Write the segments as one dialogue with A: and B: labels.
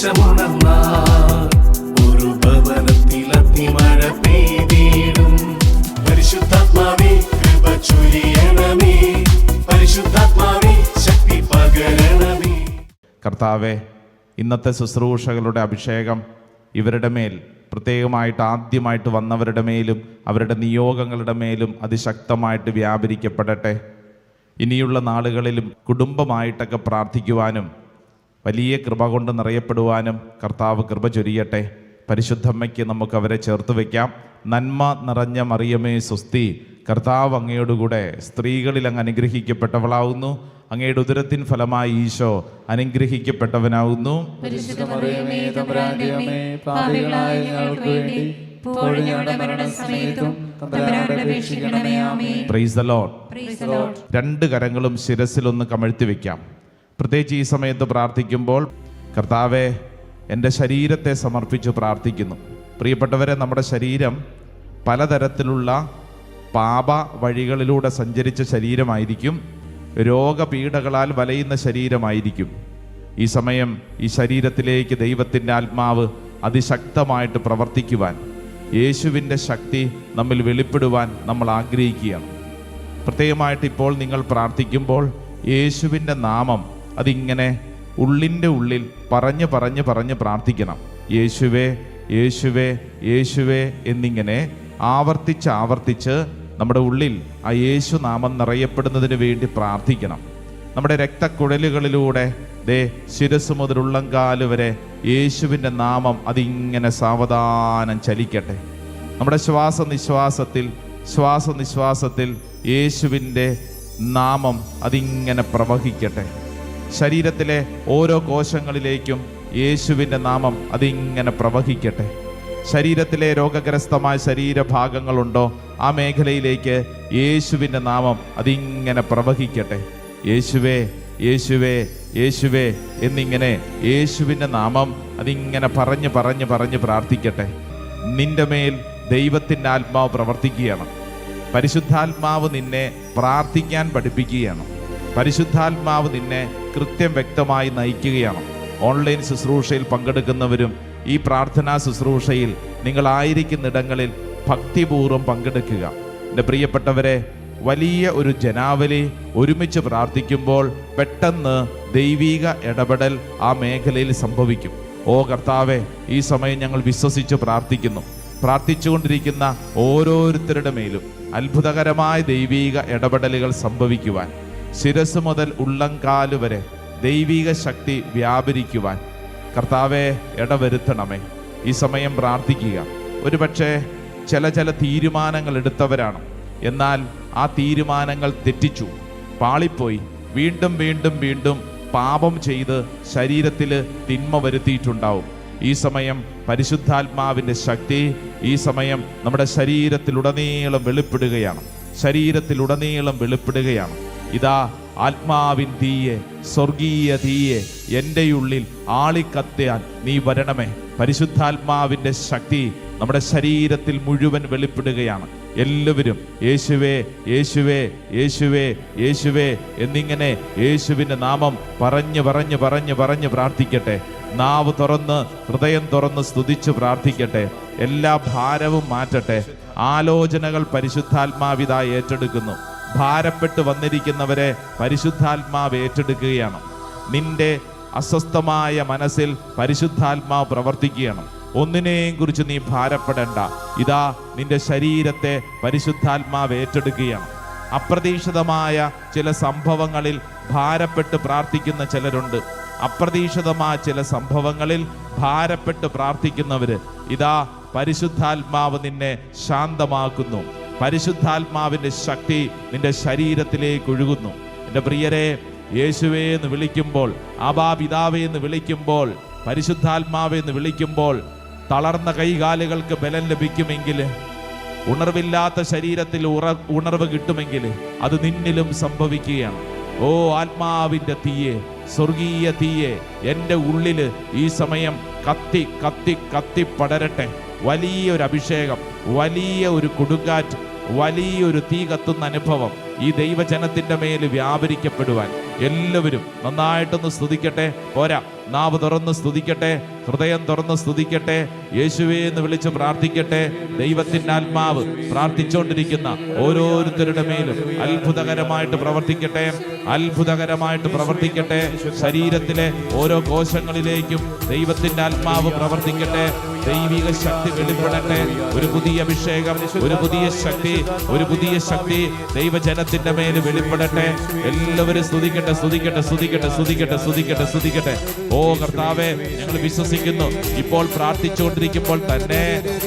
A: ദേശമുണർന്നാൽ ഒരു ഭവനത്തിൽ അഗ്നിമഴ പെയ്തിടും. പരിശുദ്ധാത്മാവേ കൃപ ചൊരിയണമേ, പരിശുദ്ധാത്മാവേ ശക്തി പകരണമേ.
B: കർത്താവേ, ഇന്നത്തെ ശുശ്രൂഷകളുടെ അഭിഷേകം ഇവരുടെ മേൽ, പ്രത്യേകമായിട്ട് ആദ്യമായിട്ട് വന്നവരുടെ മേലും അവരുടെ നിയോഗങ്ങളുടെ മേലും അതിശക്തമായിട്ട് വ്യാപരിക്കപ്പെടട്ടെ. ഇനിയുള്ള നാളുകളിലും കുടുംബമായിട്ടൊക്കെ പ്രാർത്ഥിക്കുവാനും വലിയ കൃപ കൊണ്ട് നിറയപ്പെടുവാനും കർത്താവ് കൃപ ചൊരിയട്ടെ. പരിശുദ്ധമ്മയ്ക്ക് നമുക്ക് അവരെ ചേർത്ത് വയ്ക്കാം. നന്മ നിറഞ്ഞ മറിയമേ സ്വസ്തി, കർത്താവ് അങ്ങയോടുകൂടെ സ്ത്രീകളിൽ അങ്ങ് അനുഗ്രഹിക്കപ്പെട്ടവളാവുന്നു. അങ്ങയുടെ ഉദരത്തിൻ ഫലമായി ഈശോ അനുഗ്രഹിക്കപ്പെട്ടവനാവുന്നു. Price the Lord. രണ്ട് കരങ്ങളും ശിരസിലൊന്ന് കമഴ്ത്തി വയ്ക്കാം. പ്രത്യേകിച്ച് ഈ സമയത്ത് പ്രാർത്ഥിക്കുമ്പോൾ, കർത്താവെ, എൻ്റെ ശരീരത്തെ സമർപ്പിച്ച് പ്രാർത്ഥിക്കുന്നു. പ്രിയപ്പെട്ടവരെ, നമ്മുടെ ശരീരം പലതരത്തിലുള്ള പാപ വഴികളിലൂടെ സഞ്ചരിച്ച ശരീരമായിരിക്കും. രോഗപീഠകളാൽ വലയുന്ന ശരീരമായിരിക്കും. ഈ സമയം ഈ ശരീരത്തിലേക്ക് ദൈവത്തിൻ്റെ ആത്മാവ് അതിശക്തമായിട്ട് പ്രവർത്തിക്കുവാൻ, യേശുവിൻ്റെ ശക്തി നമ്മിൽ വെളിപ്പെടുവാൻ നമ്മൾ ആഗ്രഹിക്കുകയാണ്. പ്രത്യേകമായിട്ട് ഇപ്പോൾ നിങ്ങൾ പ്രാർത്ഥിക്കുമ്പോൾ യേശുവിൻ്റെ നാമം അതിങ്ങനെ ഉള്ളിൻ്റെ ഉള്ളിൽ പറഞ്ഞ് പറഞ്ഞ് പറഞ്ഞ് പ്രാർത്ഥിക്കണം. യേശുവേ യേശുവേ യേശുവേ എന്നിങ്ങനെ ആവർത്തിച്ച് ആവർത്തിച്ച് നമ്മുടെ ഉള്ളിൽ ആ യേശു നാമം നിറയപ്പെടുന്നതിന് വേണ്ടി പ്രാർത്ഥിക്കണം. നമ്മുടെ രക്തക്കുഴലുകളിലൂടെ ശിരസ് മുതൽ ഉള്ളങ്കാല് വരെ യേശുവിൻ്റെ നാമം അതിങ്ങനെ സാവധാനം ചലിക്കട്ടെ. നമ്മുടെ ശ്വാസനിശ്വാസത്തിൽ യേശുവിൻ്റെ നാമം അതിങ്ങനെ പ്രവഹിക്കട്ടെ. ശരീരത്തിലെ ഓരോ കോശങ്ങളിലേക്കും യേശുവിൻ്റെ നാമം അതിങ്ങനെ പ്രവഹിക്കട്ടെ. ശരീരത്തിലെ രോഗഗ്രസ്തമായ ശരീരഭാഗങ്ങളുണ്ടോ, ആ മേഖലയിലേക്ക് യേശുവിൻ്റെ നാമം അതിങ്ങനെ പ്രവഹിക്കട്ടെ. യേശുവേ യേശുവേ യേശുവേ എന്നിങ്ങനെ യേശുവിൻ്റെ നാമം അതിങ്ങനെ പറഞ്ഞ് പറഞ്ഞ് പറഞ്ഞ് പ്രാർത്ഥിക്കട്ടെ. നിന്റെ മേൽ ദൈവത്തിൻ്റെ ആത്മാവ് പ്രവർത്തിക്കുകയാണ്. പരിശുദ്ധാത്മാവ് നിന്നെ പ്രാർത്ഥിക്കാൻ പഠിപ്പിക്കുകയാണ്. പരിശുദ്ധാത്മാവ് നിന്നെ കൃത്യം വ്യക്തമായി നയിക്കുകയാണ്. ഓൺലൈൻ ശുശ്രൂഷയിൽ പങ്കെടുക്കുന്നവരും ഈ പ്രാർത്ഥനാ ശുശ്രൂഷയിൽ നിങ്ങളായിരിക്കുന്നിടങ്ങളിൽ ഭക്തിപൂർവ്വം പങ്കെടുക്കുക. എൻ്റെ പ്രിയപ്പെട്ടവരെ, വലിയ ഒരു ജനാവലി ഒരുമിച്ച് പ്രാർത്ഥിക്കുമ്പോൾ പെട്ടെന്ന് ദൈവിക ഇടപെടൽ ആ മേഖലയിൽ സംഭവിക്കും. ഓ കർത്താവെ, ഈ സമയം ഞങ്ങൾ വിശ്വസിച്ച് പ്രാർത്ഥിക്കുന്നു. പ്രാർത്ഥിച്ചുകൊണ്ടിരിക്കുന്ന ഓരോരുത്തരുടെ മേലും അത്ഭുതകരമായ ദൈവിക ഇടപെടലുകൾ സംഭവിക്കുവാൻ, ശിരസ് മുതൽ ഉള്ളംകാല് വരെ ദൈവിക ശക്തി വ്യാപരിക്കുവാൻ കർത്താവെ ഇടവരുത്തണമേ. ഈ സമയം പ്രാർത്ഥിക്കുക. ഒരുപക്ഷെ ചില തീരുമാനങ്ങൾ എടുത്തവരാണ്, എന്നാൽ ആ തീരുമാനങ്ങൾ തെറ്റിച്ചു, പാളിപ്പോയി, വീണ്ടും വീണ്ടും വീണ്ടും പാപം ചെയ്ത് ശരീരത്തിൽ തിന്മ വരുത്തിയിട്ടുണ്ടാവും. ഈ സമയം പരിശുദ്ധാത്മാവിൻ്റെ ശക്തി ഈ സമയം നമ്മുടെ ശരീരത്തിലുടനീളം വെളിപ്പെടുകയാണ്. ഇതാ ആത്മാവിൻ തീയെ, സ്വർഗീയ തീയെ എൻ്റെ ഉള്ളിൽ ആളിക്കത്തിയാൻ നീ വരണമേ. പരിശുദ്ധാത്മാവിൻ്റെ ശക്തി നമ്മുടെ ശരീരത്തിൽ മുഴുവൻ വെളിപ്പെടുകയാണ്. എല്ലാവരും യേശുവേ യേശുവേ യേശുവേ യേശുവേ എന്നിങ്ങനെ യേശുവിൻ്റെ നാമം പറഞ്ഞ് പറഞ്ഞ് പറഞ്ഞ് പറഞ്ഞ് പ്രാർത്ഥിക്കട്ടെ. നാവ് തുറന്ന് ഹൃദയം തുറന്ന് സ്തുതിച്ച് പ്രാർത്ഥിക്കട്ടെ. എല്ലാ ഭാരവും മാറ്റട്ടെ. ആലോചനകൾ പരിശുദ്ധാത്മാവിതാ ഏറ്റെടുക്കുന്നു. ഭാരപ്പെട്ട് വന്നിരിക്കുന്നവരെ പരിശുദ്ധാത്മാവ് ഏറ്റെടുക്കുകയാണ്. നിന്റെ അസ്വസ്ഥമായ മനസ്സിൽ പരിശുദ്ധാത്മാവ് പ്രവർത്തിക്കുകയാണ്. ഒന്നിനെയും കുറിച്ച് നീ ഭാരപ്പെടേണ്ട. ഇതാ നിന്റെ ശരീരത്തെ പരിശുദ്ധാത്മാവ് ഏറ്റെടുക്കുകയാണ്. അപ്രതീക്ഷിതമായ ചില സംഭവങ്ങളിൽ ഭാരപ്പെട്ട് പ്രാർത്ഥിക്കുന്ന ചിലരുണ്ട്. അപ്രതീക്ഷിതമായ ചില സംഭവങ്ങളിൽ ഭാരപ്പെട്ട് പ്രാർത്ഥിക്കുന്നവര്, ഇതാ പരിശുദ്ധാത്മാവ് നിന്നെ ശാന്തമാക്കുന്നു. പരിശുദ്ധാത്മാവിൻ്റെ ശക്തി നിന്റെ ശരീരത്തിലേക്ക് ഒഴുകുന്നു. എൻ്റെ പ്രിയരെ, യേശുവേ എന്ന് വിളിക്കുമ്പോൾ, ആബാ പിതാവേ എന്ന് വിളിക്കുമ്പോൾ, പരിശുദ്ധാത്മാവേ എന്ന് വിളിക്കുമ്പോൾ തളർന്ന കൈകാലുകൾക്ക് ബലം ലഭിക്കുമെങ്കിൽ, ഉണർവില്ലാത്ത ശരീരത്തിൽ ഉണർവ് കിട്ടുമെങ്കിൽ അത് നിന്നിലും സംഭവിക്കുകയാണ്. ഓ ആത്മാവിൻ്റെ തീയെ, സ്വർഗീയ തീയെ എൻ്റെ ഉള്ളില് ഈ സമയം കത്തി കത്തി കത്തി പടരട്ടെ. വലിയൊരു അഭിഷേകം, വലിയ ഒരു കൊടുങ്കാറ്റ്, വലിയൊരു തീ കത്തുന്ന അനുഭവം ഈ ദൈവജനത്തിൻ്റെ മേൽ വ്യാപരിക്കപ്പെടുവാൻ എല്ലാവരും നന്നായിട്ടൊന്ന് സ്തുതിക്കട്ടെ. പോരാ, നാവ് തുറന്ന് സ്തുതിക്കട്ടെ, ഹൃദയം തുറന്ന് സ്തുതിക്കട്ടെ, യേശുവേ എന്ന് വിളിച്ച് പ്രാർത്ഥിക്കട്ടെ. ദൈവത്തിൻ്റെ ആത്മാവ് പ്രാർത്ഥിച്ചുകൊണ്ടിരിക്കുന്ന ഓരോരുത്തരുടെ മേലും അത്ഭുതകരമായിട്ട് പ്രവർത്തിക്കട്ടെ, അത്ഭുതകരമായിട്ട് പ്രവർത്തിക്കട്ടെ. ശരീരത്തിലെ ഓരോ കോശങ്ങളിലേക്കും ദൈവത്തിൻ്റെ ആത്മാവ് പ്രവർത്തിക്കട്ടെ. ദൈവിക ശക്തി വെളിപ്പെടട്ടെ. ഒരു പുതിയ അഭിഷേകം, ഒരു പുതിയ ശക്തി, ഒരു പുതിയ ശക്തി ദൈവജനത്തിന്റെ മേൽ വെളിപ്പെടട്ടെ. എല്ലാവരും സ്തുതിക്കട്ടെ, സ്തുതിക്കട്ടെ, സ്തുതിക്കട്ടെ, സ്തുതിക്കട്ടെ, സ്തുതിക്കട്ടെ, സ്തുതിക്കട്ടെ. ഓ കർത്താവേ, ഞങ്ങൾ വിശ്വസിക്കുന്നു, ഇപ്പോൾ പ്രാർത്ഥിച്ചുകൊണ്ടിരിക്കുമ്പോൾ തന്നെ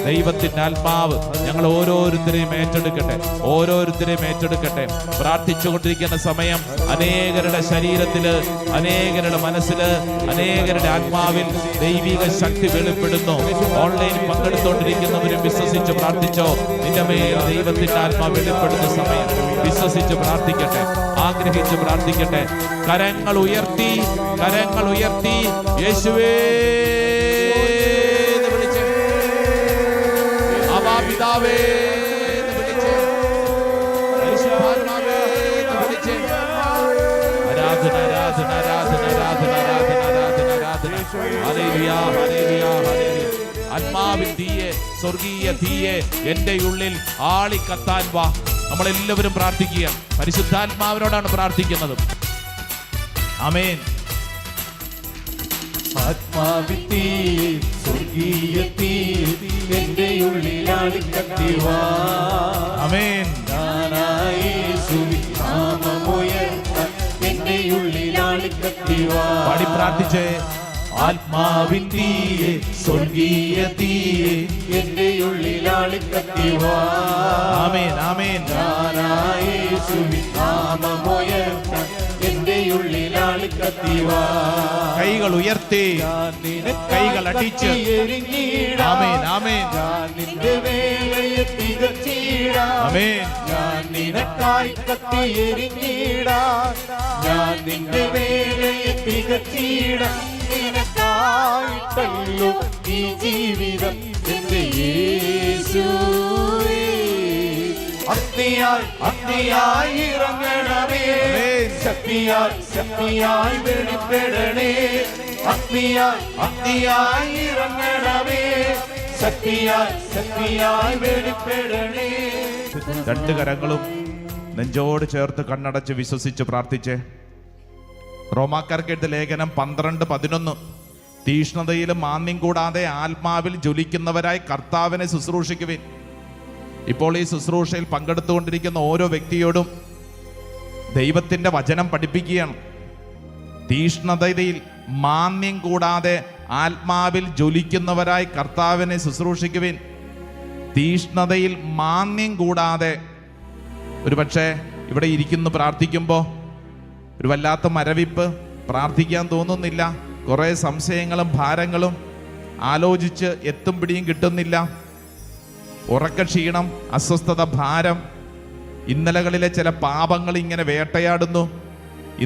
B: ദൈവത്തിന്റെ ആത്മാവ് ഞങ്ങൾ ഓരോരുത്തരെയും ഏറ്റെടുക്കട്ടെ, ഓരോരുത്തരെയും ഏറ്റെടുക്കട്ടെ. പ്രാർത്ഥിച്ചുകൊണ്ടിരിക്കുന്ന സമയം അനേകരുടെ ശരീരത്തില്, അനേകരുടെ മനസ്സില്, അനേകരുടെ ആത്മാവിൽ ദൈവിക ശക്തി വെളിപ്പെടുന്നു. ഓൺലൈനിൽ പങ്കെടുത്തുകൊണ്ടിരിക്കുന്നവരും വിശ്വസിച്ച് പ്രാർത്ഥിച്ചോ. നിന്റെ മേൽ ദൈവത്തിന്റെ ആത്മാവ് വെളിപ്പെടുന്ന സമയം വിശ്വസിച്ച് പ്രാർത്ഥിക്കട്ടെ, ആഗ്രഹിച്ച് പ്രാർത്ഥിക്കട്ടെ. കരങ്ങൾ ഉയർത്തി, കരങ്ങൾ ഉയർത്തി യേശുവേ എന്ന് വിളിച്ച്, അവാ പിതാവേ എന്ന് വിളിച്ച്, പരിശുദ്ധാത്മാവേ എന്ന് വിളിച്ച്, ആരാധന, ആരാധന, ആരാധന, ആരാധന, ആരാധന, ആരാധന, ആരാധന. ഹല്ലേലൂയ, ഹല്ലേലൂയ, ഹല്ലേലൂയ. ആത്മാവിൻ തീയെ, സ്വർഗീയ തീയെ എന്റെ ഉള്ളിൽ ആളിക്കത്താൻ വാ. നമ്മളെല്ലാവരും പ്രാർത്ഥിക്കുക, പരിശുദ്ധാത്മാവിനോടാണ് പ്രാർത്ഥിക്കുന്നത്. ആമേൻ.
A: ആത്മാവിൻ തീയെ, സ്വർഗീയ തീയെ എന്റെ ഉള്ളിൽ ആളിക്കത്തി വാ.
B: ആമേൻ.
A: യേശുവിൻ നാമമുയർത്താൻ എന്റെ ഉള്ളിൽ ആളിക്കത്തി വാ.
B: പാടി പ്രാർത്ഥിച്ചേ.
A: ആത്മാവിൻ തീയെ, സ്വർഗീയ തീയെ എന്റെ ഉള്ളിൽ ആളിക്കത്തി വാ.
B: ആമേൻ, ആമേൻ.
A: യേശുവിൻ നാമമുയർത്താൻ എന്റെ ഉള്ളിൽ ആളിക്കത്തി വാ.
B: കൈകൾ ഉയർത്തി, കൈകൾ അടിച്ച്, ആമേൻ, ആമേൻ,
A: നിന്റെ വേലയെ തികച്ചിടാം.
B: ആമേൻ.
A: ഞാൻ നിനക്കായി കത്തിയെരിഞ്ഞിടാം. ഞാൻ നിന്റെ വേലയെ തികച്ചിടാം. നിനക്കായിട്ടല്ലോ ഈ ജീവിതം എന്റെ യേശുവേ. അഗ്നിയായി, അഗ്നിയായി ഇറങ്ങണമേ, ശക്തിയായി, ശക്തിയായി വെളിപ്പെടണേ. അഗ്നിയായി, അഗ്നിയായി ഇറങ്ങണമേ, ശക്തിയായി, ശക്തിയായി വെളിപ്പെടണേ.
B: രണ്ട് കരങ്ങളും നെഞ്ചോട് ചേർത്ത് കണ്ണടച്ച് വിശ്വസിച്ച് പ്രാർത്ഥിച്ചേ. റോമാക്കാർക്ക് എഴുതിയ ലേഖനം 12:11. തീഷ്ണതയിലും മാന്യം കൂടാതെ ആത്മാവിൽ ജ്വലിക്കുന്നവരായി കർത്താവിനെ ശുശ്രൂഷിക്കുവിൻ. ഇപ്പോൾ ഈ ശുശ്രൂഷയിൽ പങ്കെടുത്തുകൊണ്ടിരിക്കുന്ന ഓരോ വ്യക്തിയോടും ദൈവത്തിൻ്റെ വചനം പഠിപ്പിക്കുകയാണ്. തീഷ്ണതയിൽ മാന്യം കൂടാതെ ആത്മാവിൽ ജ്വലിക്കുന്നവരായി കർത്താവിനെ ശുശ്രൂഷിക്കുവിൻ. തീഷ്ണതയിൽ മാന്യം കൂടാതെ. ഒരുപക്ഷെ ഇവിടെ ഇരിക്കുന്നു പ്രാർത്ഥിക്കുമ്പോൾ ഒരു വല്ലാത്ത മരവിപ്പ്, പ്രാർത്ഥിക്കാൻ തോന്നുന്നില്ല, കുറേ സംശയങ്ങളും ഭാരങ്ങളും, ആലോചിച്ച് എത്തും പിടിയും കിട്ടുന്നില്ല, ഉറക്കക്ഷീണം, അസ്വസ്ഥത, ഭാരം, ഇന്നലകളിലെ ചില പാപങ്ങൾ ഇങ്ങനെ വേട്ടയാടുന്നു,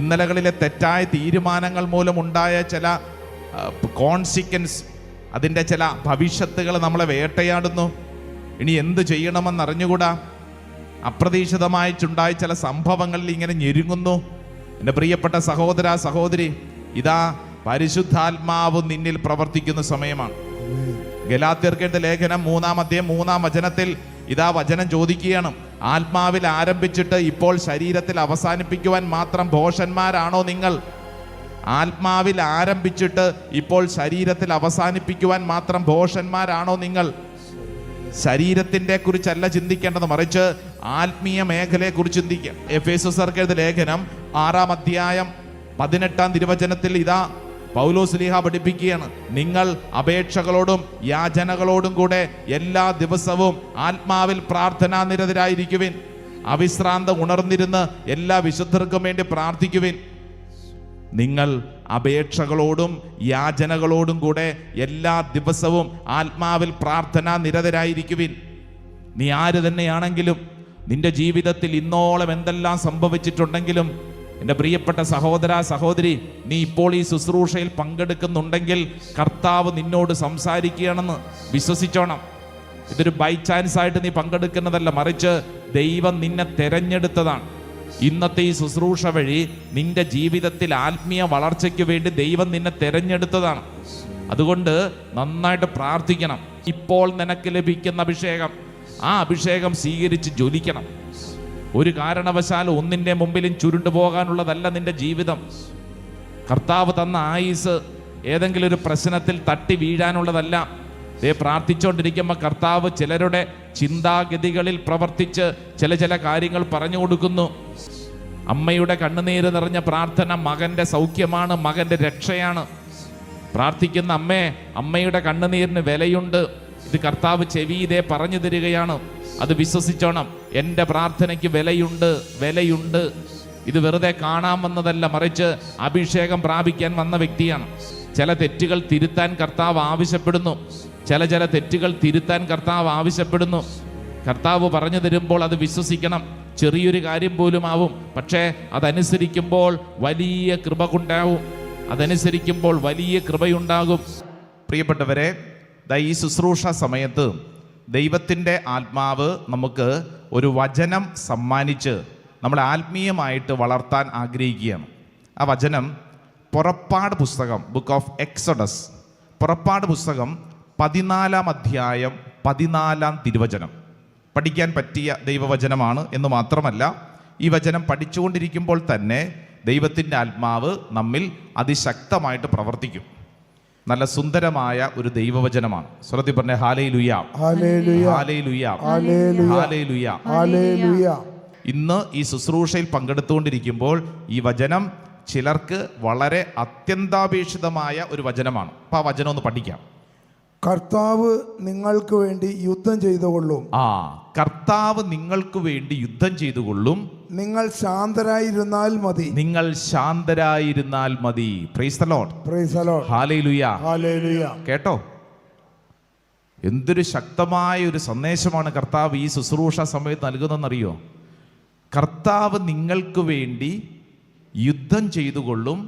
B: ഇന്നലകളിലെ തെറ്റായ തീരുമാനങ്ങൾ മൂലമുണ്ടായ ചില കോൺസിക്വൻസ്, അതിൻ്റെ ചില ഭവിഷ്യത്തുകൾ നമ്മളെ വേട്ടയാടുന്നു. ഇനി എന്ത് ചെയ്യണമെന്നറിഞ്ഞുകൂടാ. അപ്രതീക്ഷിതമായിട്ടുണ്ടായ ചില സംഭവങ്ങളിൽ ഇങ്ങനെ ഞെരുങ്ങുന്നു. എൻ്റെ പ്രിയപ്പെട്ട സഹോദര, സഹോദരി, ഇതാ പരിശുദ്ധാത്മാവ് നിന്നിൽ പ്രവർത്തിക്കുന്ന സമയമാണ്. ഗലാത്യർക്ക് എഴുതിയ ലേഖനം 3:3 ഇതാ വചനം ചോദിക്കുകയാണ്. ആത്മാവിൽ ആരംഭിച്ചിട്ട് ഇപ്പോൾ ശരീരത്തിൽ അവസാനിപ്പിക്കുവാൻ മാത്രം ഭോഷന്മാരാണോ നിങ്ങൾ? ആത്മാവിൽ ആരംഭിച്ചിട്ട് ഇപ്പോൾ ശരീരത്തിൽ അവസാനിപ്പിക്കുവാൻ മാത്രം ഭോഷന്മാരാണോ നിങ്ങൾ? ശരീരത്തിൻ്റെ കുറിച്ചല്ല ചിന്തിക്കേണ്ടത്, മറിച്ച് ആത്മീയ മേഖലയെ കുറിച്ച് ചിന്തിക്കുക. എഫേസ്യർക്ക് എഴുതിയ ലേഖനം 6:18 ഇതാ പൗലോസ് ശ്ലീഹ പഠിപ്പിക്കുകയാണ്. നിങ്ങൾ അപേക്ഷകളോടും യാചനകളോടും കൂടെ എല്ലാ ദിവസവും ആത്മാവിൽ പ്രാർത്ഥനാ നിരതരായിരിക്കുവിൻ. അവിശ്രാന്ത ഉണർന്നിരുന്ന് എല്ലാ വിശുദ്ധർക്കും വേണ്ടി പ്രാർത്ഥിക്കുവിൻ. നിങ്ങൾ അപേക്ഷകളോടും യാചനകളോടും കൂടെ എല്ലാ ദിവസവും ആത്മാവിൽ പ്രാർത്ഥനാ നിരതരായിരിക്കുവിൻ. നീ ആര് തന്നെയാണെങ്കിലും, നിന്റെ ജീവിതത്തിൽ ഇന്നോളം എന്തെല്ലാം സംഭവിച്ചിട്ടുണ്ടെങ്കിലും, എൻ്റെ പ്രിയപ്പെട്ട സഹോദര, സഹോദരി, നീ ഇപ്പോൾ ഈ ശുശ്രൂഷയിൽ പങ്കെടുക്കുന്നുണ്ടെങ്കിൽ കർത്താവ് നിന്നോട് സംസാരിക്കുകയാണെന്ന് വിശ്വസിച്ചോണം. ഇതൊരു ബൈ ചാൻസ് ആയിട്ട് നീ പങ്കെടുക്കുന്നതല്ല, മറിച്ച് ദൈവം നിന്നെ തെരഞ്ഞെടുത്തതാണ്. ഇന്നത്തെ ഈ ശുശ്രൂഷ വഴി നിന്റെ ജീവിതത്തിൽ ആത്മീയ വളർച്ചയ്ക്ക് വേണ്ടി ദൈവം നിന്നെ തെരഞ്ഞെടുത്തതാണ്. അതുകൊണ്ട് നന്നായിട്ട് പ്രാർത്ഥിക്കണം. ഇപ്പോൾ നിനക്ക് ലഭിക്കുന്ന അഭിഷേകം, ആ അഭിഷേകം സ്വീകരിച്ച് ജ്വലിക്കണം. ഒരു കാരണവശാലും ഒന്നിൻ്റെ മുമ്പിലും ചുരുണ്ടു പോകാനുള്ളതല്ല നിന്റെ ജീവിതം. കർത്താവ് തന്ന ആയുസ് ഏതെങ്കിലും ഒരു പ്രശ്നത്തിൽ തട്ടി വീഴാനുള്ളതല്ല. പ്രാർത്ഥിച്ചുകൊണ്ടിരിക്കുമ്പോൾ കർത്താവ് ചിലരുടെ ചിന്താഗതികളിൽ പ്രവർത്തിച്ച് ചില കാര്യങ്ങൾ പറഞ്ഞു കൊടുക്കുന്നു. അമ്മയുടെ കണ്ണുനീര് നിറഞ്ഞ പ്രാർത്ഥന മകന്റെ സൗഖ്യമാണ്, മകന്റെ രക്ഷയാണ്. പ്രാർത്ഥിക്കുന്ന അമ്മയുടെ കണ്ണുനീരിന് വിലയുണ്ട്. ഇത് കർത്താവ് ചെവിയിലെ പറഞ്ഞു തരികയാണ്. അത് വിശ്വസിച്ചോണം. എൻ്റെ പ്രാർത്ഥനയ്ക്ക് വിലയുണ്ട്. ഇത് വെറുതെ കാണാൻ വന്നതല്ല, മറിച്ച് അഭിഷേകം പ്രാപിക്കാൻ വന്ന വ്യക്തിയാണ്. ചില തെറ്റുകൾ തിരുത്താൻ കർത്താവ് ആവശ്യപ്പെടുന്നു. ചില തെറ്റുകൾ തിരുത്താൻ കർത്താവ് ആവശ്യപ്പെടുന്നു. കർത്താവ് പറഞ്ഞു തരുമ്പോൾ അത് വിശ്വസിക്കണം. ചെറിയൊരു കാര്യം പോലും ആവും, പക്ഷേ അതനുസരിക്കുമ്പോൾ വലിയ കൃപയുണ്ടാവും. അതനുസരിക്കുമ്പോൾ വലിയ കൃപയുണ്ടാകും. പ്രിയപ്പെട്ടവരെ, ഈ ശുശ്രൂഷ സമയത്ത് ദൈവത്തിൻ്റെ ആത്മാവ് നമുക്ക് ഒരു വചനം സമ്മാനിച്ച് നമ്മളെ ആത്മീയമായിട്ട് വളർത്താൻ ആഗ്രഹിക്കുകയാണ്. ആ വചനം പുറപ്പാട് പുസ്തകം, ബുക്ക് ഓഫ് എക്സോഡസ്, പുറപ്പാട് പുസ്തകം 14-ാം അധ്യായം 14-ാം തിരുവചനം. പഠിക്കാൻ പറ്റിയ ദൈവവചനമാണ് എന്ന് മാത്രമല്ല, ഈ വചനം പഠിച്ചുകൊണ്ടിരിക്കുമ്പോൾ തന്നെ ദൈവത്തിൻ്റെ ആത്മാവ് നമ്മിൽ അതിശക്തമായിട്ട് പ്രവർത്തിക്കും. നല്ല സുന്ദരമായ ഒരു ദൈവവചനമാണ്. സ്വരത്തിൽ പറഞ്ഞ ഹല്ലേലൂയ, ഹല്ലേലൂയ, ഹല്ലേലൂയ, ഹല്ലേലൂയ, ഹല്ലേലൂയ. ഇന്ന് ഈ ശുശ്രൂഷയിൽ പങ്കെടുത്തുകൊണ്ടിരിക്കുമ്പോൾ ഈ വചനം ചിലർക്ക് വളരെ അത്യന്താപേക്ഷിതമായ ഒരു വചനമാണ്. അപ്പോൾ ആ വചനം ഒന്ന് പഠിക്കാം.
C: കർത്താവ് നിങ്ങൾക്ക് വേണ്ടി യുദ്ധം ചെയ്തുകൊള്ളും.
B: കർത്താവ് നിങ്ങൾക്ക് വേണ്ടി യുദ്ധം ചെയ്തുകൊള്ളും.
C: നിങ്ങൾ ശാന്തരായിരുന്നാൽ മതി.
B: നിങ്ങൾ ശാന്തരായിരുന്നാൽ മതി. Price the Lord,
C: praise the Lord,
B: ഹല്ലേലൂയ,
C: ഹല്ലേലൂയ.
B: കേട്ടോ, എന്തൊരു ശക്തമായ ഒരു സന്ദേശമാണ് കർത്താവ് ഈ ശുശ്രൂഷ സമയത്ത് നൽകുന്നതെന്നറിയോ? കർത്താവ് നിങ്ങൾക്ക് വേണ്ടി യുദ്ധം ചെയ്തുകൊള്ളും,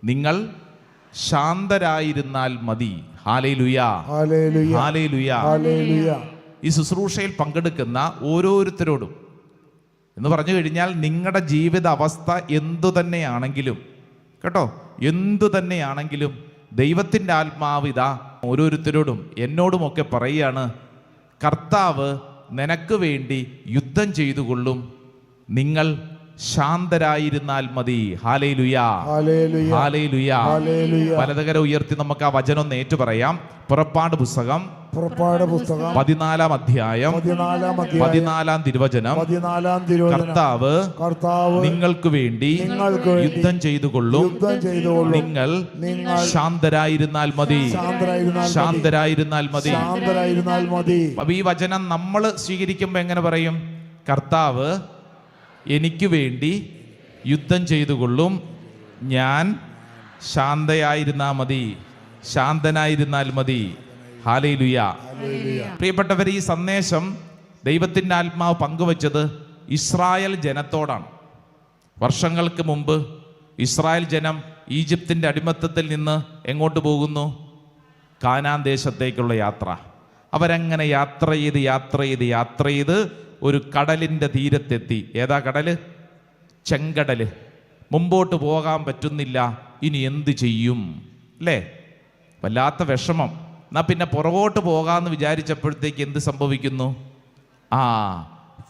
B: നിങ്ങൾ ശാന്തരായിരുന്നാൽ മതി. ഹല്ലേലൂയ,
C: ഹല്ലേലൂയ,
B: ഹല്ലേലൂയ,
C: ഹല്ലേലൂയ.
B: ഈ ശുശ്രൂഷയിൽ പങ്കെടുക്കുന്ന ഓരോരുത്തരോടും എന്ന് പറഞ്ഞു കഴിഞ്ഞാൽ നിങ്ങളുടെ ജീവിത അവസ്ഥ എന്തു തന്നെയാണെങ്കിലും, കേട്ടോ, എന്തു തന്നെയാണെങ്കിലും ദൈവത്തിൻ്റെ ആത്മാവ് ഇതാ ഓരോരുത്തരോടും എന്നോടുമൊക്കെ പറയുകയാണ്, കർത്താവ് നിനക്ക് വേണ്ടി യുദ്ധം ചെയ്തുകൊള്ളും, നിങ്ങൾ ശാന്തരായിരുന്നാൽ മതി. ഹല്ലേലൂയ,
C: ഹല്ലേലൂയ,
B: ഹല്ലേലൂയ,
C: ഹല്ലേലൂയ.
B: വലതുകരം ഉയർത്തി നമുക്ക് ആ വചനം ഒന്ന് ഏറ്റു പറയാം. പുറപ്പാട് പുസ്തകം 14-ാം അധ്യായം 14-ാം തിരുവചനം. കർത്താവ് നിങ്ങൾക്ക് വേണ്ടി യുദ്ധം ചെയ്തുകൊള്ളും, നിങ്ങൾ ശാന്തരായിരുന്നാൽ മതി. ശാന്തരായിരുന്നാൽ മതി. അപ്പൊ ഈ വചനം നമ്മൾ സ്വീകരിക്കുമ്പോ എങ്ങനെ പറയും? കർത്താവ് എനിക്ക് വേണ്ടി യുദ്ധം ചെയ്തുകൊള്ളും, ഞാൻ ശാന്തയായിരുന്നാൽ മതി, ശാന്തനായിരുന്നാൽ മതി. ഹല്ലേലൂയ. പ്രിയപ്പെട്ടവർ, ഈ സന്ദേശം ദൈവത്തിൻ്റെ ആത്മാവ് പങ്കുവച്ചത് ഇസ്രായേൽ ജനത്തോടാണ്. വർഷങ്ങൾക്ക് മുമ്പ് ഇസ്രായേൽ ജനം ഈജിപ്തിൻ്റെ അടിമത്തത്തിൽ നിന്ന് എങ്ങോട്ട് പോകുന്നു? കാനാൻ ദേശത്തേക്കുള്ള യാത്ര. അവരങ്ങനെ യാത്ര ചെയ്ത് ഒരു കടലിൻ്റെ തീരത്തെത്തി. ഏതാ കടല്? ചെങ്കടല്. മുമ്പോട്ട് പോകാൻ പറ്റുന്നില്ല. ഇനി എന്ത് ചെയ്യും? അല്ലേ? വല്ലാത്ത വിഷമം. എന്നാൽ പിന്നെ പുറകോട്ട് പോകാമെന്ന് വിചാരിച്ചപ്പോഴത്തേക്ക് എന്ത് സംഭവിക്കുന്നു?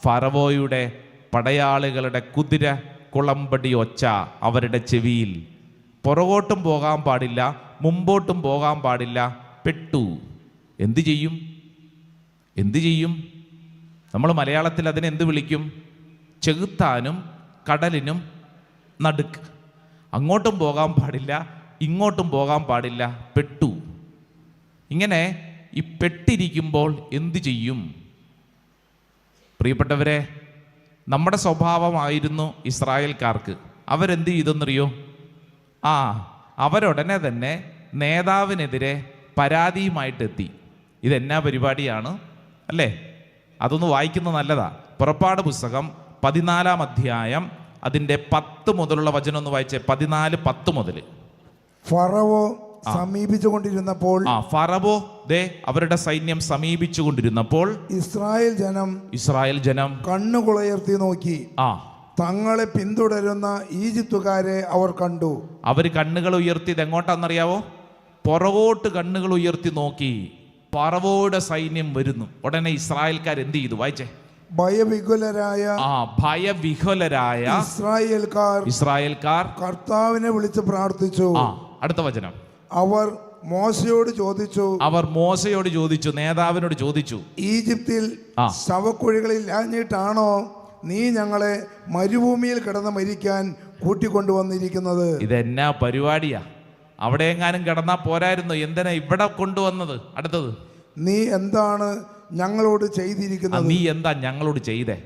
B: ഫറവോയുടെ പടയാളികളുടെ കുതിര കുളമ്പടി ഒച്ച അവരുടെ ചെവിയിൽ. പുറകോട്ടും പോകാൻ പാടില്ല, മുമ്പോട്ടും പോകാൻ പാടില്ല. പെട്ടു. എന്തു ചെയ്യും? നമ്മൾ മലയാളത്തിൽ അതിനെ എന്ത് വിളിക്കും? ചെകുത്താനും കടലിനും നടുക്ക്. അങ്ങോട്ടും പോകാൻ പാടില്ല, ഇങ്ങോട്ടും പോകാൻ പാടില്ല. പെട്ടു. ഇങ്ങനെ ഈ പെട്ടിരിക്കുമ്പോൾ എന്തു ചെയ്യും? പ്രിയപ്പെട്ടവരെ, നമ്മുടെ സ്വഭാവമായിരുന്നു ഇസ്രായേൽക്കാർക്ക്. അവരെന്ത് ചെയ്തെന്നറിയോ? അവരുടനെ തന്നെ നേതാവിനെതിരെ പരാതിയുമായിട്ടെത്തി. ഇതെന്നാ പരിപാടിയാണ് അല്ലേ? അതൊന്ന് വായിക്കുന്നത് നല്ലതാ. പുറപ്പാട് പുസ്തകം 14-ാം അധ്യായം അതിൻ്റെ 10 മുതലുള്ള വചനം ഒന്ന് വായിച്ചേ. 14:10 മുതൽ.
C: ഫറവോ സമീപിച്ചുകൊണ്ടിരുന്നപ്പോൾ
B: ഫറവോ അവരുടെ സൈന്യം സമീപിച്ചുകൊണ്ടിരുന്നപ്പോൾ ഇസ്രായേൽ ജനം
C: കണ്ണുകുളയർത്തി നോക്കി തങ്ങളെ പിന്തുടരുന്ന ഈജിപ്തുകാരെ അവർ കണ്ടു.
B: അവർ കണ്ണുകൾ ഉയർത്തിയത് എങ്ങോട്ടാണെന്നറിയാവോ? പുറകോട്ട് കണ്ണുകൾ ഉയർത്തി നോക്കി. ഫറവോയുടെ സൈന്യം വരുന്നു. ഉടനെ ഇസ്രായേൽക്കാർ എന്ത് ചെയ്തു? വായിച്ചേ.
C: ഭയവിഹുലരായ
B: ഇസ്രായേൽക്കാർ
C: കർത്താവിനെ വിളിച്ച് പ്രാർത്ഥിച്ചു.
B: അടുത്ത വചനം.
C: അവർ മോശയോട് ചോദിച്ചു,
B: നേതാവിനോട് ചോദിച്ചു,
C: ഈജിപ്തിൽ ശവക്കുഴികളിൽ ആഞ്ഞിട്ടാണോ നീ ഞങ്ങളെ മരുഭൂമിയിൽ കിടന്ന് മരിക്കാൻ കൂട്ടിക്കൊണ്ടുവന്നിരിക്കുന്നത്?
B: ഇതെന്നാ പരിപാടിയാ? അവിടെ എങ്ങാനും കിടന്നാ പോരായിരുന്നു, എന്തിനാ ഇവിടെ കൊണ്ടുവന്നത്? അടുത്തത്,
C: നീ എന്താണ് ഞങ്ങളോട് ചെയ്തിരിക്കുന്നത്?
B: നീ എന്താ ഞങ്ങളോട് ചെയ്തേ?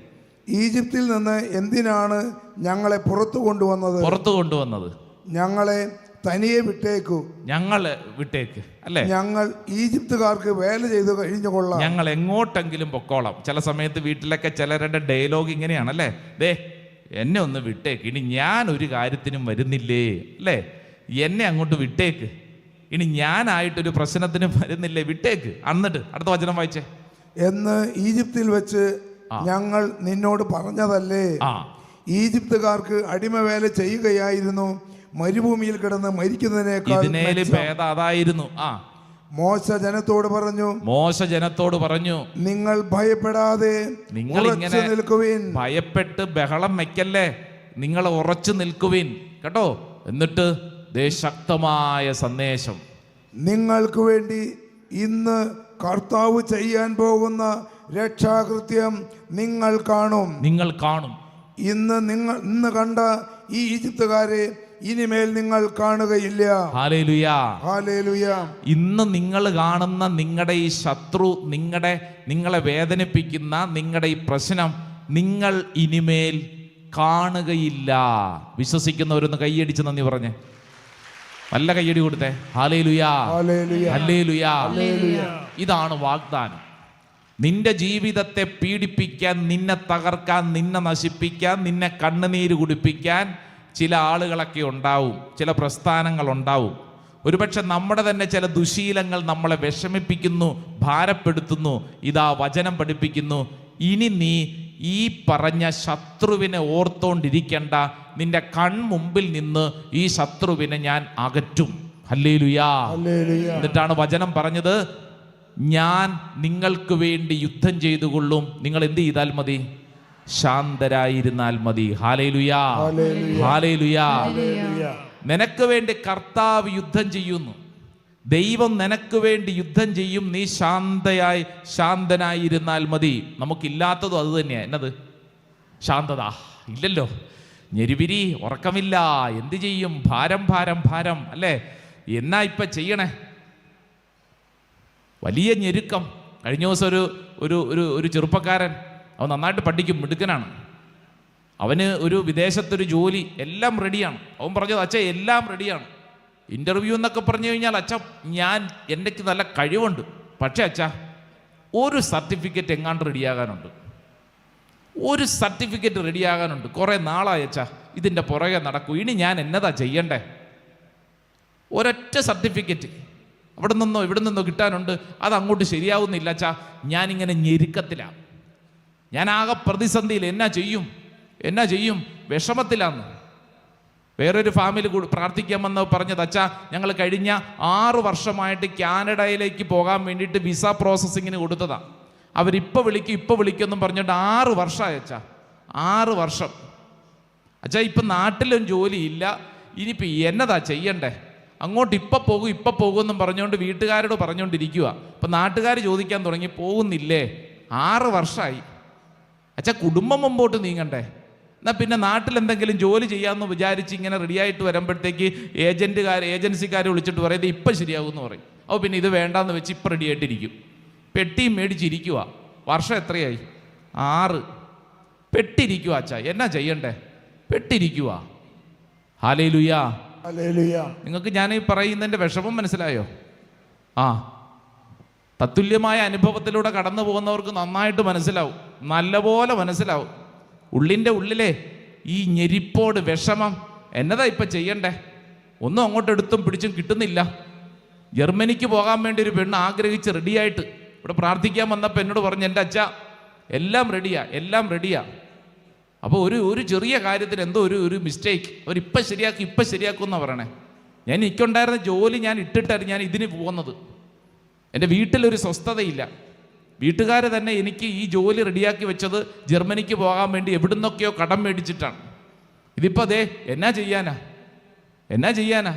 C: ഈജിപ്തിൽ നിന്ന് എന്തിനാണ് ഞങ്ങളെ പുറത്തു കൊണ്ടുവന്നത്? ഞങ്ങളെ തനിയെ വിട്ടേക്കൂ. അല്ലേ? ഞങ്ങൾ ഈജിപ്തുകാർക്ക് വേല ചെയ്ത് കഴിഞ്ഞു കൊള്ളാം.
B: ഞങ്ങൾ എങ്ങോട്ടെങ്കിലും പൊക്കോളാം. ചില സമയത്ത് വീട്ടിലൊക്കെ ചിലരുടെ ഡയലോഗ് ഇങ്ങനെയാണല്ലേ, ദേ എന്നെ ഒന്ന് വിട്ടേക്ക്, ഇനി ഞാൻ ഒരു കാര്യത്തിനും വരുന്നില്ലേ, അല്ലേ? എന്നെ അങ്ങോട്ട് വിട്ടേക്ക്, ഇനി ഞാനായിട്ടൊരു പ്രശ്നത്തിനും വരുന്നില്ലേ, വിട്ടേക്ക്. എന്നിട്ട് അടുത്ത വചനം വായിച്ചേ. എന്ന്
C: ഈജിപ്തിൽ വെച്ച് ഞങ്ങൾ നിന്നോട് പറഞ്ഞതല്ലേ? ഈജിപ്തുകാർക്ക് അടിമവേല ചെയ്യുകയായിരുന്നു, മരുഭൂമിയിൽ കിടന്ന് മരിക്കുന്നതിനേക്കാൾ
B: അതായിരുന്നു.
C: മോശ ജനത്തോട് പറഞ്ഞു, നിങ്ങൾ ഭയപ്പെടാതെ
B: നിങ്ങൾ ഇങ്ങനെ ഭയപ്പെട്ട് ബഹളം വെക്കല്ലേ, നിങ്ങൾ ഉറച്ചു നിൽക്കുവിൻ കേട്ടോ. എന്നിട്ട് ശക്തമായ സന്ദേശം,
C: നിങ്ങൾക്ക് വേണ്ടി ഇന്ന് കർത്താവ് ചെയ്യാൻ പോകുന്ന രക്ഷാകൃത്യം നിങ്ങൾ കാണും. ഇന്ന് കണ്ട ഈ ഈജിപ്തുകാരെ ഇനിമേൽ നിങ്ങൾ കാണുകയില്ല.
B: ഹല്ലേലൂയ. ഇന്ന് നിങ്ങൾ കാണുന്ന നിങ്ങളുടെ ഈ ശത്രു, നിങ്ങളെ വേദനിപ്പിക്കുന്ന നിങ്ങളുടെ ഈ പ്രശ്നം നിങ്ങൾ ഇനിമേൽ കാണുകയില്ല. വിശ്വസിക്കുന്നവരൊന്ന് കൈയടിച്ച് നന്ദി പറഞ്ഞേ, നല്ല കയ്യടി കൊടുത്തേ. ഹല്ലേലൂയ. ഇതാണ് വാഗ്ദാനം. നിന്റെ ജീവിതത്തെ പീഡിപ്പിക്കാൻ, നിന്നെ തകർക്കാൻ, നിന്നെ നശിപ്പിക്കാൻ, നിന്നെ കണ്ണുനീര് കുടിപ്പിക്കാൻ ചില ആളുകളൊക്കെ ഉണ്ടാവും, ചില പ്രസ്ഥാനങ്ങൾ ഉണ്ടാവും. ഒരുപക്ഷെ നമ്മുടെ തന്നെ ചില ദുശീലങ്ങൾ നമ്മളെ വിഷമിപ്പിക്കുന്നു, ഭാരപ്പെടുത്തുന്നു. ഇതാ വചനം പഠിപ്പിക്കുന്നു, ഇനി നീ ഈ പറഞ്ഞ ശത്രുവിനെ ഓർത്തോണ്ടിരിക്കണ്ട, നിന്റെ കൺമുമ്പിൽ നിന്ന് ഈ ശത്രുവിനെ ഞാൻ അകറ്റും. ഹല്ലേലൂയാ. എന്നിട്ടാണ് വചനം പറഞ്ഞത്, ഞാൻ നിങ്ങൾക്ക് വേണ്ടി യുദ്ധം ചെയ്തുകൊള്ളും, നിങ്ങൾ എന്ത് ചെയ്താൽ മതി? ശാന്തരായിരുന്നാൽ മതി. ഹല്ലേലൂയാ. നിനക്ക് വേണ്ടി കർത്താവ് യുദ്ധം ചെയ്യുന്നു, ദൈവം നിനക്ക് വേണ്ടി യുദ്ധം ചെയ്യും, നീ ശാന്തനായിരുന്നാൽ മതി. നമുക്കില്ലാത്തതും അത് തന്നെയാണ്. എന്നത്? ശാന്തത ഇല്ലല്ലോ. ഞെരുവിരി, ഉറക്കമില്ല, എന്ത് ചെയ്യും? ഭാരം അല്ലേ? എന്നാ ഇപ്പം ചെയ്യണേ? വലിയ ഞെരുക്കം. കഴിഞ്ഞ ദിവസം ഒരു ചെറുപ്പക്കാരൻ, അവൻ നന്നായിട്ട് പഠിക്കും, മിടുക്കനാണ്. അവന് ഒരു വിദേശത്തൊരു ജോലി, എല്ലാം റെഡിയാണ്. അവൻ പറഞ്ഞത്, അച്ഛാ എല്ലാം റെഡിയാണ്, ഇൻ്റർവ്യൂ എന്നൊക്കെ പറഞ്ഞു കഴിഞ്ഞാൽ അച്ഛാ എൻ്റെ നല്ല കഴിവുണ്ട്, പക്ഷേ അച്ഛാ ഒരു സർട്ടിഫിക്കറ്റ് എങ്ങാണ്ട് റെഡിയാകാനുണ്ട്, കുറേ നാളായി അച്ഛാ ഇതിൻ്റെ പുറകെ നടക്കൂ, ഇനി ഞാൻ എന്നതാ ചെയ്യണ്ടേ? ഒരൊറ്റ സർട്ടിഫിക്കറ്റ് അവിടെ നിന്നോ ഇവിടെ നിന്നോ കിട്ടാനുണ്ട്, അത് അങ്ങോട്ട് ശരിയാവുന്നില്ല അച്ഛാ, ഞാനിങ്ങനെ ഞെരുക്കത്തിലാണ്, ഞാൻ ആകെ പ്രതിസന്ധിയിൽ, എന്നാ ചെയ്യും, വിഷമത്തിലാന്ന്. വേറൊരു ഫാമിലി പ്രാർത്ഥിക്കാമെന്ന് പറഞ്ഞത്, അച്ഛാ ഞങ്ങൾ കഴിഞ്ഞ 6 വർഷമായിട്ട് കാനഡയിലേക്ക് പോകാൻ വേണ്ടിയിട്ട് വിസ പ്രോസസ്സിങ്ങിന് കൊടുത്തതാണ്. അവരിപ്പോൾ വിളിക്കുമെന്നും പറഞ്ഞിട്ട് 6 വർഷമായി അച്ഛാ, 6 വർഷം. അച്ഛാ ഇപ്പം നാട്ടിലും ജോലിയില്ല, ഇനിയിപ്പോൾ എന്നതാ ചെയ്യണ്ടേ? അങ്ങോട്ട് ഇപ്പം പോകുമെന്നും പറഞ്ഞുകൊണ്ട് വീട്ടുകാരോട് പറഞ്ഞുകൊണ്ടിരിക്കുക. ഇപ്പം നാട്ടുകാർ ചോദിക്കാൻ തുടങ്ങി, പോകുന്നില്ലേ? 6 വർഷമായി അച്ഛാ, കുടുംബം മുമ്പോട്ട് നീങ്ങണ്ടേ? എന്നാൽ പിന്നെ നാട്ടിൽ എന്തെങ്കിലും ജോലി ചെയ്യാമെന്ന് വിചാരിച്ച് ഇങ്ങനെ റെഡിയായിട്ട് വരുമ്പോഴത്തേക്ക് ഏജൻസിക്കാർ വിളിച്ചിട്ട് പറയുന്നത് ഇപ്പം ശരിയാകുമെന്ന് പറയും. അപ്പോൾ പിന്നെ ഇത് വേണ്ടാന്ന് വെച്ച് ഇപ്പം റെഡിയായിട്ടിരിക്കും, പെട്ടിയും മേടിച്ചിരിക്കുക. വർഷം എത്രയായി? 6. പെട്ടിരിക്കുക അച്ഛാ, എന്നാ ചെയ്യണ്ടേ? പെട്ടിരിക്കുക. ഹല്ലേലൂയാ. നിങ്ങൾക്ക് ഞാൻ ഈ പറയുന്നതിൻ്റെ വിഷമം മനസ്സിലായോ? തത്തുല്യമായ അനുഭവത്തിലൂടെ കടന്നു പോകുന്നവർക്ക് നന്നായിട്ട് മനസ്സിലാവും, നല്ലപോലെ മനസ്സിലാവും. ഉള്ളിൻ്റെ ഉള്ളിലെ ഈ ഞെരിപ്പോട്, വിഷമം, എന്നതാ ഇപ്പം ചെയ്യണ്ടേ? ഒന്നും അങ്ങോട്ട് എടുത്തും പിടിച്ചും കിട്ടുന്നില്ല. ജർമ്മനിക്ക് പോകാൻ വേണ്ടി ഒരു പെണ്ണ് ആഗ്രഹിച്ച് റെഡിയായിട്ട് ഇവിടെ പ്രാർത്ഥിക്കാൻ വന്നപ്പോൾ എന്നോട് പറഞ്ഞു, എൻ്റെ അച്ഛാ എല്ലാം റെഡിയാ. അപ്പോൾ ഒരു ചെറിയ കാര്യത്തിൽ എന്തോ ഒരു മിസ്റ്റേക്ക് അവരിപ്പം ശരിയാക്കും എന്നാണ് പറയണേ. എനിക്കുണ്ടായിരുന്ന ജോലി ഞാൻ ഇട്ടിട്ടായിരുന്നു ഞാൻ ഇതിന് പോകുന്നത്. എൻ്റെ വീട്ടിലൊരു സ്വസ്ഥതയില്ല. വീട്ടുകാർ തന്നെ എനിക്ക് ഈ ജോലി റെഡിയാക്കി വെച്ചത് ജർമ്മനിക്ക് പോകാൻ വേണ്ടി എവിടുന്നൊക്കെയോ കടം മേടിച്ചിട്ടാണ്. ഇതിപ്പോൾ അതേ എന്നാ ചെയ്യാനാ.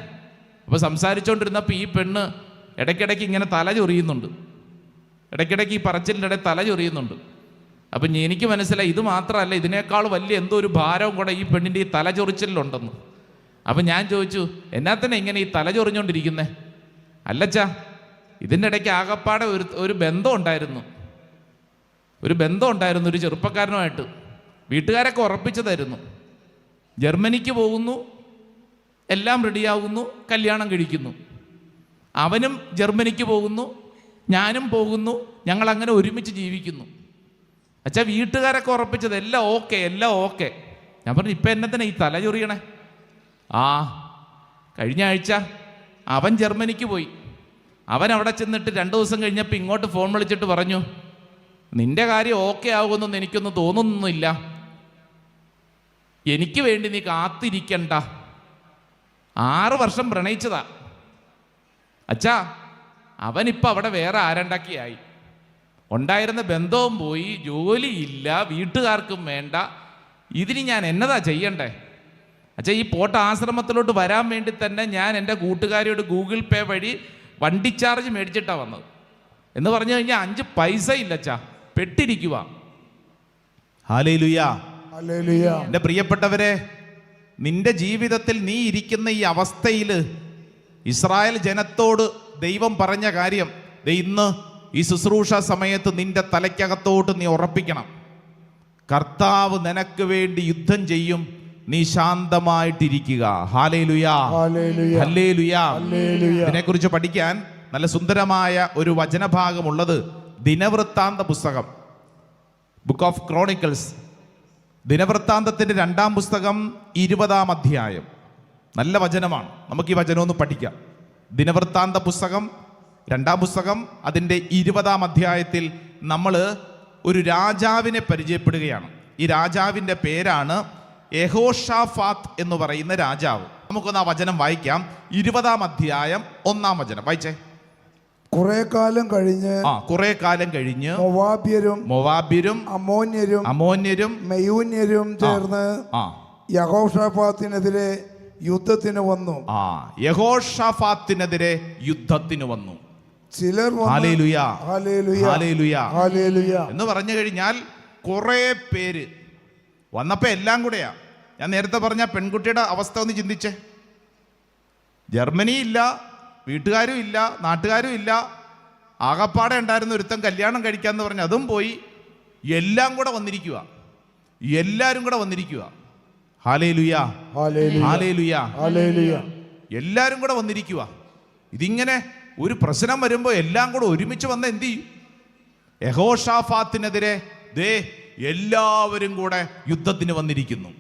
B: അപ്പോൾ സംസാരിച്ചുകൊണ്ടിരുന്നപ്പോൾ ഈ പെണ്ണ് ഇടയ്ക്കിടയ്ക്ക് ഇങ്ങനെ തല ചൊറിയുന്നുണ്ട്. ഇടയ്ക്കിടയ്ക്ക് ഈ പറച്ചിലിൻ്റെ ഇടയിൽ തല ചൊറിയുന്നുണ്ട്. അപ്പം എനിക്ക് മനസ്സിലായി ഇത് മാത്രമല്ല, ഇതിനേക്കാൾ വലിയ എന്തോ ഒരു ഭാരവും കൂടെ ഈ പെണ്ണിൻ്റെ ഈ തല ചൊറിച്ചിലുണ്ടെന്ന്. അപ്പം ഞാൻ ചോദിച്ചു, എന്നാ തന്നെ ഇങ്ങനെ ഈ തല ചൊറിഞ്ഞുകൊണ്ടിരിക്കുന്നേ? അല്ലച്ചാ, ഇതിൻ്റെ ഇടയ്ക്ക് ആകപ്പാടെ ഒരു ബന്ധം ഉണ്ടായിരുന്നു ഒരു ചെറുപ്പക്കാരനുമായിട്ട്. വീട്ടുകാരൊക്കെ ഉറപ്പിച്ചതായിരുന്നു. ജർമ്മനിക്ക് പോകുന്നു, എല്ലാം റെഡിയാകുന്നു, കല്യാണം കഴിക്കുന്നു. അവനും ജർമ്മനിക്ക് പോകുന്നു, ഞാനും പോകുന്നു, ഞങ്ങളങ്ങനെ ഒരുമിച്ച് ജീവിക്കുന്നു. അച്ഛാ, വീട്ടുകാരൊക്കെ ഉറപ്പിച്ചത് എല്ലാം ഓക്കെ. ഞാൻ പറഞ്ഞു, ഇപ്പം എന്നെ തന്നെ ഈ തല ചൊറിയണേ? കഴിഞ്ഞ ആഴ്ച അവൻ ജർമ്മനിക്ക് പോയി. അവൻ അവിടെ ചെന്നിട്ട് 2 ദിവസം കഴിഞ്ഞപ്പോൾ ഇങ്ങോട്ട് ഫോൺ വിളിച്ചിട്ട് പറഞ്ഞു, നിന്റെ കാര്യം ഓക്കെ ആകുമെന്നൊന്നും എനിക്കൊന്നും തോന്നുന്നില്ല, എനിക്ക് വേണ്ടി നീ കാത്തിരിക്കണ്ട. 6 വർഷം പ്രണയിച്ചതാ അച്ഛാ. അവനിപ്പോൾ അവിടെ വേറെ ആരണ്ടാക്കിയായി. ഉണ്ടായിരുന്ന ബന്ധവും പോയി, ജോലിയില്ല, വീട്ടുകാർക്കും വേണ്ട. ഇതിന് ഞാൻ എന്നതാ ചെയ്യണ്ടേ? അച്ഛാ, ഈ പോട്ട ആശ്രമത്തിലോട്ട് വരാൻ വേണ്ടി തന്നെ ഞാൻ എൻ്റെ കൂട്ടുകാരിയോട് ഗൂഗിൾ പേ വഴി വണ്ടി ചാർജ് മേടിച്ചിട്ടാണ് വന്നത്. എന്ന് പറഞ്ഞു കഴിഞ്ഞാൽ 5 പൈസ ഇല്ല അച്ഛാ, പെട്ടിരിക്കുക.
C: ഹല്ലേലൂയ.
B: എൻ്റെ പ്രിയപ്പെട്ടവരെ, നിന്റെ ജീവിതത്തിൽ നീ ഇരിക്കുന്ന ഈ അവസ്ഥയിൽ ഇസ്രായേൽ ജനത്തോട് ദൈവം പറഞ്ഞ കാര്യം ഇന്ന് ഈ ശുശ്രൂഷ സമയത്ത് നിന്റെ തലയ്ക്കകത്തോട്ട് നീ ഉറപ്പിക്കണം. കർത്താവ് നിനക്ക് വേണ്ടി യുദ്ധം ചെയ്യും, നീ ശാന്തമായിട്ടിരിക്കുക. Hallelujah, hallelujah. ഇതിനെക്കുറിച്ച് പഠിക്കാൻ നല്ല സുന്ദരമായ ഒരു വചനഭാഗമുള്ളത് ദിനവൃത്താന്ത പുസ്തകം, ബുക്ക് ഓഫ് ക്രോണിക്കിൾസ്, ദിനവൃത്താന്തത്തിൻ്റെ 2-ാം പുസ്തകം 20-ാം അധ്യായം. നല്ല വചനമാണ്, നമുക്ക് ഈ വചനം ഒന്ന് പഠിക്കാം. ദിനവൃത്താന്ത പുസ്തകം 2-ാം പുസ്തകം അതിൻ്റെ 20-ാം അധ്യായത്തിൽ നമ്മൾ ഒരു രാജാവിനെ പരിചയപ്പെടുകയാണ്. ഈ രാജാവിൻ്റെ പേരാണ് യഹോഷാഫാത്ത് എന്ന് പറയുന്ന രാജാവ്. നമുക്കൊന്ന് ആ വചനം വായിക്കാം. 20-ാം അധ്യായം 1-ാം വചനം വായിച്ചേ.
C: കുറെ കാലം കഴിഞ്ഞ് മൊവാബ്യരും അമ്മോന്യരും മെയൂന്യരും ചേർന്ന് യഹോഷാഫാത്തിനെതിരെ യുദ്ധത്തിന് വന്നു.
B: യഹോഷാഫാത്തിനെതിരെ യുദ്ധത്തിന് വന്നു.
C: ചിലർ
B: എന്ന് പറഞ്ഞു കഴിഞ്ഞാൽ കുറെ പേര് വന്നപ്പോ എല്ലാം കൂടെയാ. ഞാൻ നേരത്തെ പറഞ്ഞ പെൺകുട്ടിയുടെ അവസ്ഥ ഒന്ന് ചിന്തിച്ചേ. ജർമ്മനി ഇല്ല, വീട്ടുകാരും ഇല്ല, നാട്ടുകാരും ഇല്ല, ആകപ്പാടെ ഉണ്ടായിരുന്ന ഒരുത്തൻ കല്യാണം കഴിക്കാന്ന് പറഞ്ഞ് അതും പോയി. എല്ലാം കൂടെ വന്നിരിക്കുക, എല്ലാരും കൂടെ വന്നിരിക്കുക. ഹല്ലേലൂയ, ഹല്ലേലൂയ, ഹല്ലേലൂയ. എല്ലാരും കൂടെ വന്നിരിക്കുക. ഇതിങ്ങനെ ഒരു പ്രശ്നം വരുമ്പോൾ എല്ലാം കൂടെ ഒരുമിച്ച് വന്ന് എന്ത് ചെയ്യും? യഹോഷാഫാത്തിനെതിരെ എല്ലാവരും കൂടെ യുദ്ധത്തിന് വന്നിരിക്കുന്നു.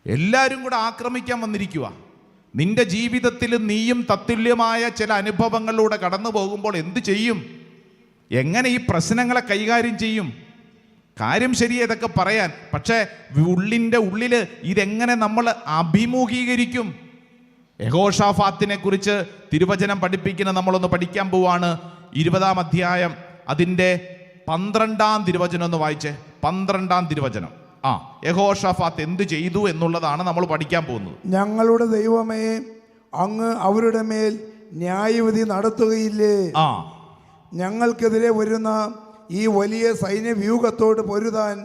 B: എല്ലാവരും കൂടെ ആക്രമിക്കാൻ വന്നിരിക്കുക. നിന്റെ ജീവിതത്തിൽ നീയും തത്തുല്യമായ ചില അനുഭവങ്ങളിലൂടെ കടന്നു പോകുമ്പോൾ എന്ത് ചെയ്യും? എങ്ങനെ ഈ പ്രശ്നങ്ങളെ കൈകാര്യം ചെയ്യും? കാര്യം ശരിയെ ഇതൊക്കെ പറയാൻ, പക്ഷേ ഉള്ളിൻ്റെ ഉള്ളിൽ ഇതെങ്ങനെ നമ്മൾ അഭിമുഖീകരിക്കും? യഹോഷാഫാത്തിനെ കുറിച്ച് തിരുവചനം പഠിപ്പിക്കുന്ന നമ്മളൊന്ന് പഠിക്കാൻ പോവാണ്. 20-ാം അധ്യായം അതിൻ്റെ 12-ാം തിരുവചനം ഒന്ന് വായിച്ചേ. 12-ാം തിരുവചനം. യഹോഷാഫാത്ത് എന്ത് ചെയ്തു എന്നുള്ളതാണ് നമ്മൾ പഠിക്കാൻ പോകുന്നത്.
C: ഞങ്ങളുടെ ദൈവമേ, അങ്ങ് അവരുടെ മേൽ ന്യായവിധി നടത്തുകയില്ലേ? ഞങ്ങൾക്കെതിരെ വരുന്ന ഈ വലിയ സൈന്യവ്യൂഹത്തോട് പൊരുതാൻ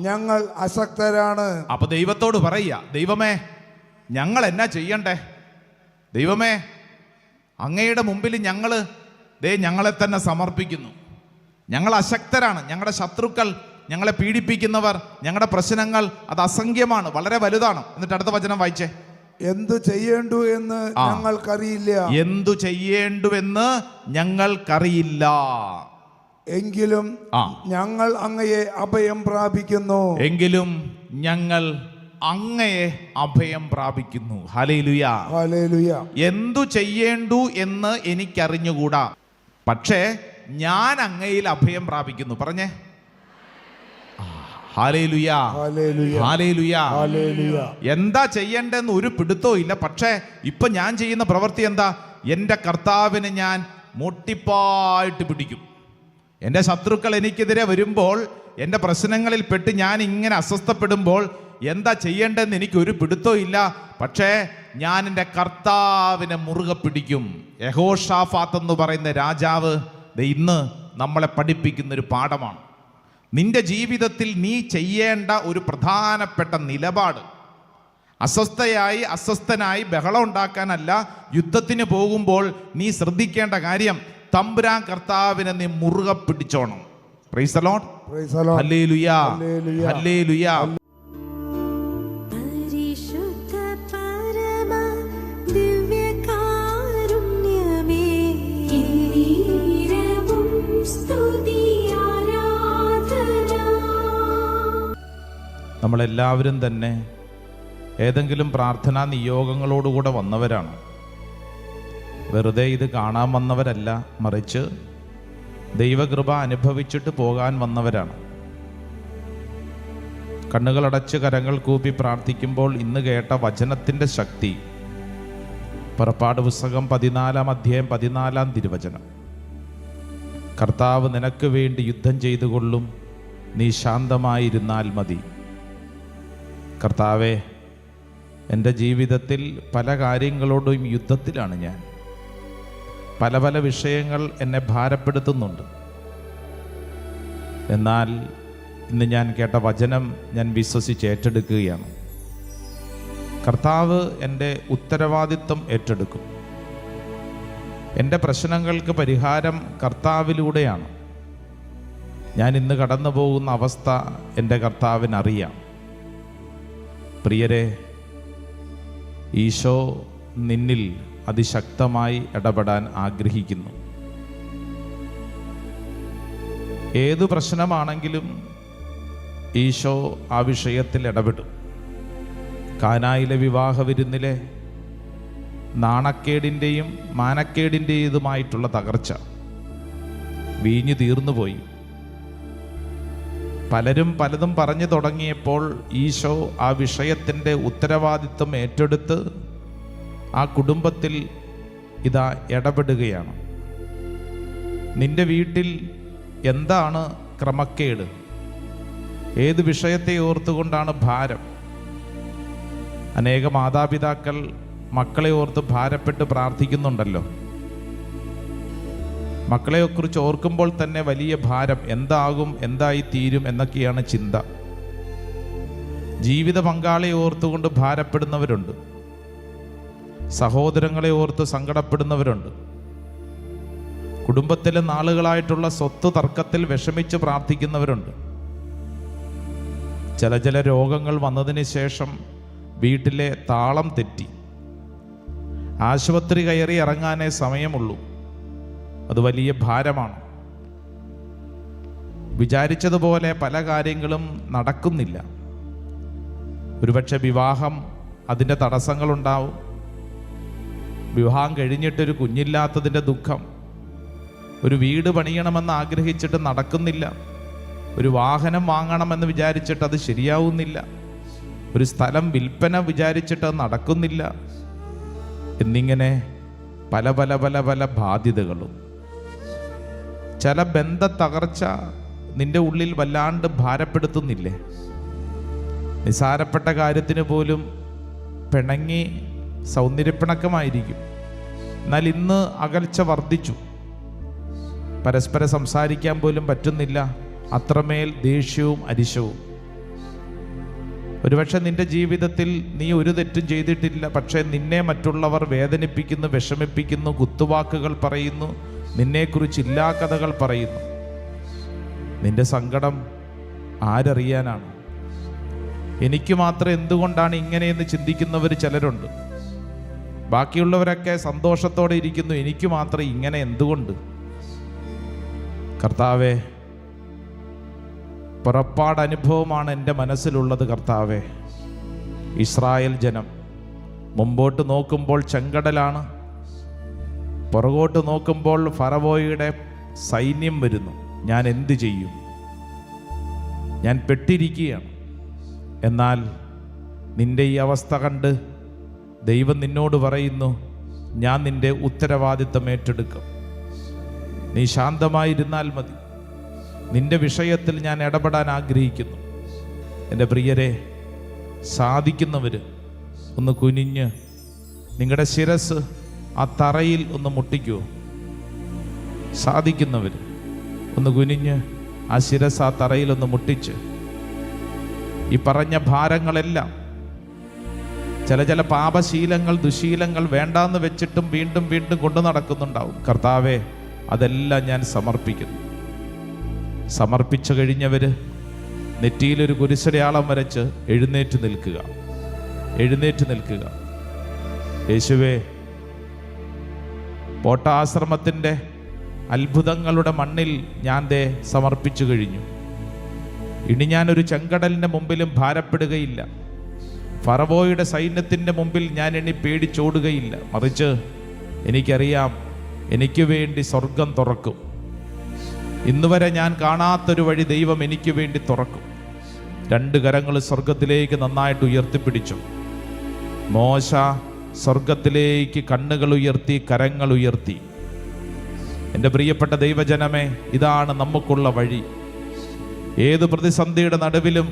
C: ഞങ്ങൾ അശക്തരാണ്.
B: അപ്പൊ ദൈവത്തോട് പറയുക, ദൈവമേ ഞങ്ങൾ എന്നാ ചെയ്യണ്ടേ? ദൈവമേ, അങ്ങയുടെ മുമ്പിൽ ഞങ്ങളെ തന്നെ സമർപ്പിക്കുന്നു. ഞങ്ങൾ അശക്തരാണ്. ഞങ്ങളുടെ ശത്രുക്കൾ, ഞങ്ങളെ പീഡിപ്പിക്കുന്നവർ, ഞങ്ങളുടെ പ്രശ്നങ്ങൾ അത് അസംഖ്യമാണ്, വളരെ വലുതാണ്. എന്നിട്ട് അടുത്ത വചനം വായിച്ചേ.
C: എന്തു ചെയ്യേണ്ടു എന്ന് ഞങ്ങൾക്കറിയില്ല.
B: എന്തു ചെയ്യേണ്ടുവെന്ന് ഞങ്ങൾക്കറിയില്ല.
C: എങ്കിലും ഞങ്ങൾ അങ്ങയെ അഭയം പ്രാപിക്കുന്നു.
B: Hallelujah,
C: hallelujah.
B: എന്തു ചെയ്യേണ്ടു എന്ന് എനിക്കറിഞ്ഞുകൂടാ, പക്ഷേ ഞാൻ അങ്ങയിൽ അഭയം പ്രാപിക്കുന്നു. പറഞ്ഞേ. ഹല്ലേലൂയ,
C: ഹല്ലേലൂയ,
B: ഹല്ലേലൂയ.
C: ഹല്ലേലൂയ.
B: എന്താ ചെയ്യേണ്ടെന്ന് ഒരു പിടുത്തവും ഇല്ല. പക്ഷേ ഇപ്പൊ ഞാൻ ചെയ്യുന്ന പ്രവൃത്തി എന്താ? എൻ്റെ കർത്താവിനെ ഞാൻ മുട്ടിപ്പായിട്ട് പിടിക്കും. എൻ്റെ ശത്രുക്കൾ എനിക്കെതിരെ വരുമ്പോൾ, എൻ്റെ പ്രശ്നങ്ങളിൽ പെട്ട് ഞാൻ ഇങ്ങനെ അസ്വസ്ഥപ്പെടുമ്പോൾ എന്താ ചെയ്യേണ്ടതെന്ന് എനിക്ക് ഒരു പിടുത്തവും ഇല്ല. പക്ഷേ ഞാൻ എൻ്റെ കർത്താവിനെ മുറുകെ പിടിക്കും. യഹോഷാഫാത്ത് എന്ന് പറയുന്ന രാജാവ് ഇന്ന് നമ്മളെ പഠിപ്പിക്കുന്നൊരു പാഠമാണ്. നിന്റെ ജീവിതത്തിൽ നീ ചെയ്യേണ്ട ഒരു പ്രധാനപ്പെട്ട നിലപാട്, അസ്വസ്ഥനായി ബഹളം ഉണ്ടാക്കാനല്ല. യുദ്ധത്തിന് പോകുമ്പോൾ നീ ശ്രദ്ധിക്കേണ്ട കാര്യം, തമ്പുരാൻ കർത്താവിനെ നീ മുറുകെ പിടിച്ചോണം. Praise the Lord,
C: praise the Lord.
B: ഹല്ലേലൂയ,
C: ഹല്ലേലൂയ.
B: ഹല്ലേലൂയ.
D: പരിശുദ്ധ പരമ ദിവ്യകാരുണ്യമേ, കീരവും സ്തുതി ആരാധന.
B: നമ്മളെല്ലാവരും തന്നെ ഏതെങ്കിലും പ്രാർത്ഥനാ നിയോഗങ്ങളോടുകൂടെ വന്നവരാണ്. വെറുതെ ഇത് കാണാൻ വന്നവരല്ല, മറിച്ച് ദൈവകൃപ അനുഭവിച്ചിട്ട് പോകാൻ വന്നവരാണ്. കണ്ണുകളടച്ച് കരങ്ങൾ കൂപ്പി പ്രാർത്ഥിക്കുമ്പോൾ ഇന്ന് കേട്ട വചനത്തിൻ്റെ ശക്തി, പുറപ്പാട് പുസ്തകം 14 അധ്യായം 14 തിരുവചനം, കർത്താവ് നിനക്ക് വേണ്ടി യുദ്ധം ചെയ്തുകൊള്ളും, നീ ശാന്തമായിരുന്നാൽ മതി. കർത്താവേ, എൻ്റെ ജീവിതത്തിൽ പല കാര്യങ്ങളോടും യുദ്ധത്തിലാണ് ഞാൻ. പല പല വിഷയങ്ങൾ എന്നെ ഭാരപ്പെടുത്തുന്നുണ്ട്. എന്നാൽ ഇന്ന് ഞാൻ കേട്ട വചനം ഞാൻ വിശ്വസിച്ച് ഏറ്റെടുക്കുകയാണ്. കർത്താവ് എൻ്റെ ഉത്തരവാദിത്വം ഏറ്റെടുക്കും. എൻ്റെ പ്രശ്നങ്ങൾക്ക് പരിഹാരം കർത്താവിലൂടെയാണ്. ഞാൻ ഇന്ന് കടന്നു പോകുന്ന അവസ്ഥ എൻ്റെ കർത്താവിനറിയാം. പ്രിയരെ, ഈശോ നിന്നിൽ അതിശക്തമായി ഇടപെടാൻ ആഗ്രഹിക്കുന്നു. ഏതു പ്രശ്നമാണെങ്കിലും ഈശോ ആ വിഷയത്തിൽ ഇടപെടും. കാനായിലെ വിവാഹ വിരുന്നിലെ നാണക്കേടിൻ്റെയും മാനക്കേടിൻ്റെതുമായിട്ടുള്ള തകർച്ച, വീഞ്ഞു തീർന്നുപോയി. പലരും പലതും പറഞ്ഞു തുടങ്ങിയപ്പോൾ ഈശോ ആ വിഷയത്തിൻ്റെ ഉത്തരവാദിത്വം ഏറ്റെടുത്ത് ആ കുടുംബത്തിൽ ഇതാ ഇടപെടുകയാണ്. നിന്റെ വീട്ടിൽ എന്താണ് ക്രമക്കേട്? ഏത് വിഷയത്തെ ഓർത്തുകൊണ്ടാണ് ഭാരം? അനേക മാതാപിതാക്കൾ മക്കളെ ഓർത്ത് ഭാരപ്പെട്ട് പ്രാർത്ഥിക്കുന്നുണ്ടല്ലോ. മക്കളെക്കുറിച്ച് ഓർക്കുമ്പോൾ തന്നെ വലിയ ഭാരം. എന്താകും, എന്തായി തീരും എന്നൊക്കെയാണ് ചിന്ത. ജീവിത പങ്കാളിയെ ഓർത്തുകൊണ്ട് ഭാരപ്പെടുന്നവരുണ്ട്. സഹോദരങ്ങളെ ഓർത്ത് സങ്കടപ്പെടുന്നവരുണ്ട്. കുടുംബത്തിലെ നാളുകളായിട്ടുള്ള സ്വത്ത് തർക്കത്തിൽ വിഷമിച്ച് പ്രാർത്ഥിക്കുന്നവരുണ്ട്. ചില രോഗങ്ങൾ വന്നതിന് ശേഷം വീട്ടിലെ താളം തെറ്റി, ആശുപത്രി കയറി ഇറങ്ങാനേ സമയമുള്ളൂ. അത് വലിയ ഭാരമാണ്. വിചാരിച്ചതുപോലെ പല കാര്യങ്ങളും നടക്കുന്നില്ല. ഒരുപക്ഷെ വിവാഹം, അതിൻ്റെ തടസ്സങ്ങളുണ്ടാവും. വിവാഹം കഴിഞ്ഞിട്ടൊരു കുഞ്ഞില്ലാത്തതിൻ്റെ ദുഃഖം. ഒരു വീട് പണിയണമെന്ന് ആഗ്രഹിച്ചിട്ട് നടക്കുന്നില്ല. ഒരു വാഹനം വാങ്ങണമെന്ന് വിചാരിച്ചിട്ട് അത് ശരിയാവുന്നില്ല. ഒരു സ്ഥലം വിൽപ്പന വിചാരിച്ചിട്ട് അത് നടക്കുന്നില്ല. എന്നിങ്ങനെ പല പല പല പല ബാധ്യതകളും. ചില ബന്ധ തകർച്ച നിന്റെ ഉള്ളിൽ വല്ലാണ്ട് ഭാരപ്പെടുത്തുന്നില്ലേ? നിസാരപ്പെട്ട കാര്യത്തിന് പോലും പിണങ്ങി സൗന്ദര്യപ്പിണക്കമായിരിക്കും. എന്നാൽ ഇന്ന് അകൽച്ച വർദ്ധിച്ചു. പരസ്പരം സംസാരിക്കാൻ പോലും പറ്റുന്നില്ല. അത്രമേൽ ദേഷ്യവും അരിശവും. ഒരുപക്ഷെ നിന്റെ ജീവിതത്തിൽ നീ ഒരു തെറ്റും ചെയ്തിട്ടില്ല. പക്ഷേ നിന്നെ മറ്റുള്ളവർ വേദനിപ്പിക്കുന്നു, വിഷമിപ്പിക്കുന്നു, കുത്തുവാക്കുകൾ പറയുന്നു, നിന്നെക്കുറിച്ച് ഇല്ലാ കഥകൾ പറയുന്നു. നിന്റെ സങ്കടം ആരറിയാനാണ്? എനിക്ക് മാത്രം എന്തുകൊണ്ടാണ് ഇങ്ങനെയെന്ന് ചിന്തിക്കുന്നവർ ചിലരുണ്ട്. ബാക്കിയുള്ളവരൊക്കെ സന്തോഷത്തോടെ ഇരിക്കുന്നു, എനിക്ക് മാത്രം ഇങ്ങനെ എന്തുകൊണ്ട്? കർത്താവേ, പുറപ്പാട് അനുഭവമാണ് എൻ്റെ മനസ്സിലുള്ളത്. കർത്താവേ, ഇസ്രായേൽ ജനം മുമ്പോട്ട് നോക്കുമ്പോൾ ചെങ്കടലാണ്, പുറകോട്ട് നോക്കുമ്പോൾ ഫറവോയുടെ സൈന്യം വരുന്നു. ഞാൻ എന്ത് ചെയ്യും? ഞാൻ പെട്ടിരിക്കുകയാണ്. എന്നാൽ നിന്റെ ഈ അവസ്ഥ കണ്ട് ദൈവം നിന്നോട് പറയുന്നു, ഞാൻ നിന്റെ ഉത്തരവാദിത്തം ഏറ്റെടുക്കും. നീ ശാന്തമായിരുന്നാൽ മതി. നിന്റെ വിഷയത്തിൽ ഞാൻ ഇടപെടാൻ ആഗ്രഹിക്കുന്നു. എൻ്റെ പ്രിയരെ, സാധിക്കുന്നവർ ഒന്ന് കുനിഞ്ഞ് നിങ്ങളുടെ ശിരസ് ആ തറയിൽ ഒന്ന് മുട്ടിക്കുമോ? സാധിക്കുന്നവർ ഒന്ന് കുനിഞ്ഞ് ആ ശിരസ് ആ തറയിൽ ഒന്ന് മുട്ടിച്ച് ഈ പറഞ്ഞ ഭാരങ്ങളെല്ലാം, ചില പാപശീലങ്ങൾ, ദുശീലങ്ങൾ വേണ്ടാന്ന് വെച്ചിട്ടും വീണ്ടും വീണ്ടും കൊണ്ടു നടക്കുന്നുണ്ടാവും. കർത്താവേ, അതെല്ലാം ഞാൻ സമർപ്പിക്കുന്നു. സമർപ്പിച്ചു കഴിഞ്ഞവര് നെറ്റിയിലൊരു കുരിശടയാളം വരച്ച് എഴുന്നേറ്റ് നിൽക്കുക. എഴുന്നേറ്റ് നിൽക്കുക. യേശുവേ, പോട്ടാശ്രമത്തിൻ്റെ അത്ഭുതങ്ങളുടെ മണ്ണിൽ ഞാൻ ദേ സമർപ്പിച്ചു കഴിഞ്ഞു. ഇനി ഞാനൊരു ചെങ്കടലിൻ്റെ മുമ്പിലും ഭാരപ്പെടുകയില്ല. ഫറവോയുടെ സൈന്യത്തിൻ്റെ മുമ്പിൽ ഞാൻ ഇനി പേടിച്ചോടുകയില്ല. മറിച്ച് എനിക്കറിയാം, എനിക്ക് വേണ്ടി സ്വർഗം തുറക്കും. ഇന്നുവരെ ഞാൻ കാണാത്തൊരു വഴി ദൈവം എനിക്ക് വേണ്ടി തുറക്കും. 2 കരങ്ങൾ സ്വർഗത്തിലേക്ക് നന്നായിട്ട് ഉയർത്തിപ്പിടിച്ചു. മോശ സ്വർഗത്തിലേക്ക് കണ്ണുകൾ ഉയർത്തി, കരങ്ങൾ ഉയർത്തി. എൻ്റെ പ്രിയപ്പെട്ട ദൈവജനമേ, ഇതാണ് നമുക്കുള്ള വഴി. ഏത് പ്രതിസന്ധിയുടെ നടുവിലും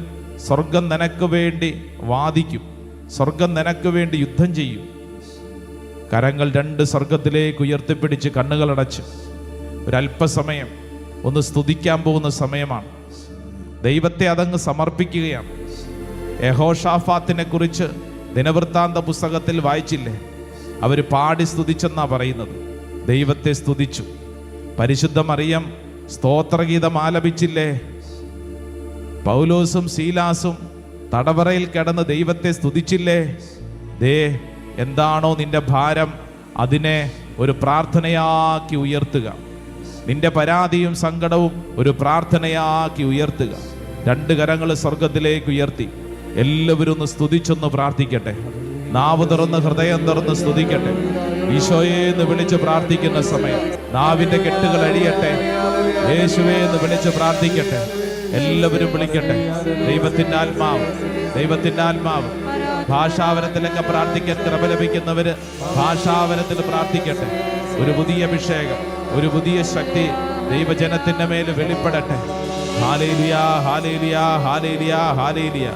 B: സ്വർഗം നിനക്ക് വേണ്ടി വാദിക്കും. സ്വർഗം നിനക്ക് വേണ്ടി യുദ്ധം ചെയ്യും. കരങ്ങൾ 2 സ്വർഗത്തിലേക്ക് ഉയർത്തിപ്പിടിച്ച് കണ്ണുകളടച്ച് ഒരല്പസമയം ഒന്ന് സ്തുതിക്കാൻ പോകുന്ന സമയമാണ്. ദൈവത്തെ അതങ്ങ് സമർപ്പിക്കുകയാണ്. യഹോഷാഫാത്തിനെ കുറിച്ച് ദിനവൃത്താന്ത പുസ്തകത്തിൽ വായിച്ചില്ലേ? അവർ പാടി സ്തുതിച്ചെന്നാ പറയുന്നത്. ദൈവത്തെ സ്തുതിച്ചു. പരിശുദ്ധ മറിയം സ്തോത്രഗീതം ആലപിച്ചില്ലേ? പൗലോസും ശീലാസും തടവറയിൽ കിടന്ന് ദൈവത്തെ സ്തുതിച്ചില്ലേ? ദേ, എന്താണോ നിന്റെ ഭാരം, അതിനെ ഒരു പ്രാർത്ഥനയാക്കി ഉയർത്തുക. നിന്റെ പരാതിയും സങ്കടവും ഒരു പ്രാർത്ഥനയാക്കി ഉയർത്തുക. 2 കരങ്ങൾ സ്വർഗത്തിലേക്ക് ഉയർത്തി എല്ലാവരും ഒന്ന് സ്തുതിച്ചൊന്ന് പ്രാർത്ഥിക്കട്ടെ. നാവ് തുറന്ന്, ഹൃദയം തുറന്ന് സ്തുതിക്കട്ടെ. ഈശോയെ എന്ന് വിളിച്ച് പ്രാർത്ഥിക്കുന്ന സമയം നാവിന്റെ കെട്ടുകൾ അഴിയട്ടെ. യേശുവേ എന്ന് വിളിച്ച് പ്രാർത്ഥിക്കട്ടെ. എല്ലാവരും വിളിക്കട്ടെ. ദൈവത്തിന്റെ ആത്മാവ്, ദൈവത്തിന്റെ ആത്മാവ്. ഭാഷാവരത്തിലൊക്കെ പ്രാർത്ഥിക്കാൻ കൃപ ലഭിക്കുന്നവര് ഭാഷാവരത്തിൽ പ്രാർത്ഥിക്കട്ടെ. ഒരു പുതിയ അഭിഷേകം, ഒരു പുതിയ ശക്തി ദൈവജനത്തിന്റെ മേൽ വെളിപ്പെടട്ടെ. ഹല്ലേലൂയ, ഹല്ലേലൂയ, ഹല്ലേലൂയ, ഹല്ലേലൂയ.